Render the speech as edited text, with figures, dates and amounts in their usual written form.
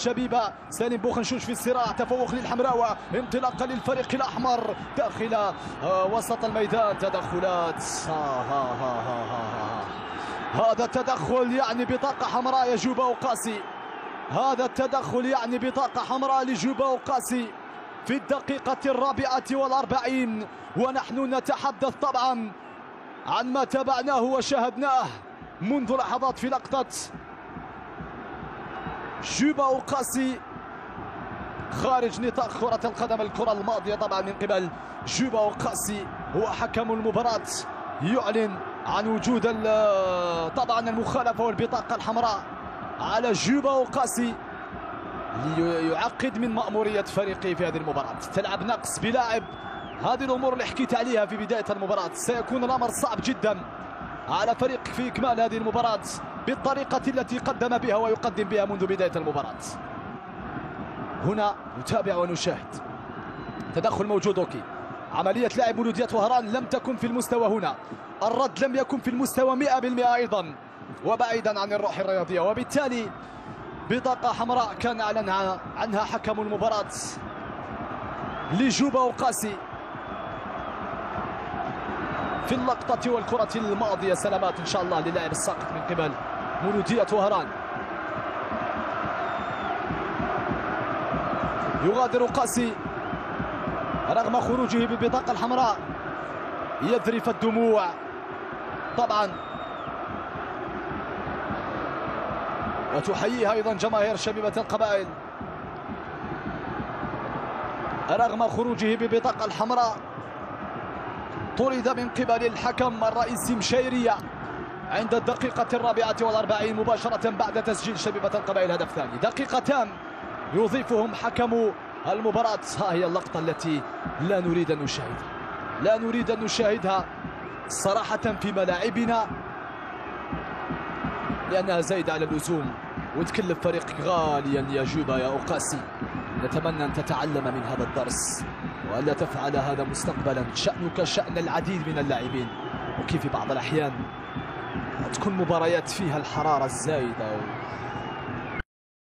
الشبيبة. سالم بوخنشوش في الصراع، تفوق للحمراوة، انطلاقة للفريق الأحمر داخل وسط الميدان. تدخلات هذا التدخل يعني بطاقة حمراء يا جوبا وقاسي. هذا التدخل يعني بطاقة حمراء لجوبا وقاسي في الدقيقة 44، ونحن نتحدث طبعا عن ما تابعناه وشاهدناه منذ لحظات في لقطة جوبا وقاسي خارج نطاق كرة القدم. الكرة الماضية طبعا من قبل جوبا وقاسي. هو حكم المباراة يعلن عن وجود طبعا المخالفة والبطاقة الحمراء على جوبا وقاسي ليعقد من مأمورية فريقه في هذه المباراة. تلعب نقص بلاعب، هذه الأمور اللي حكيت عليها في بداية المباراة. سيكون الأمر صعب جدا على فريق في إكمال هذه المباراة بالطريقة التي قدم بها ويقدم بها منذ بداية المباراة. هنا نتابع ونشاهد تدخل موجود. اوكي، عملية لاعب مولودية وهران لم تكن في المستوى هنا، الرد لم يكن في المستوى 100% أيضا، وبعيدا عن الروح الرياضية، وبالتالي بطاقة حمراء كان أعلن عنها حكم المباراة لجوبا وقاسي في اللقطة والكرة الماضية. سلامات إن شاء الله للاعب الساقط من قبل مولودية وهران. يغادر قاسي رغم خروجه بالبطاقة الحمراء، يذرف الدموع طبعا، وتحييها أيضا جماهير شبيبة القبائل رغم خروجه بالبطاقة الحمراء. طرد من قبل الحكم الرئيسي مشيرية عند الدقيقة 44 مباشرة بعد تسجيل شبيبة القبائل هدف ثاني. دقيقتان يضيفهم حكم المباراة. ها هي اللقطة التي لا نريد أن نشاهدها، لا نريد أن نشاهدها صراحة في ملاعبنا، لأنها زايدة على اللزوم وتكلف فريقك غاليا يا جوبا يا أوقاسي. نتمنى أن تتعلم من هذا الدرس وألا تفعل هذا مستقبلا. شأنك شأن العديد من اللاعبين، وكيف في بعض الأحيان تكون مباريات فيها الحرارة الزايدة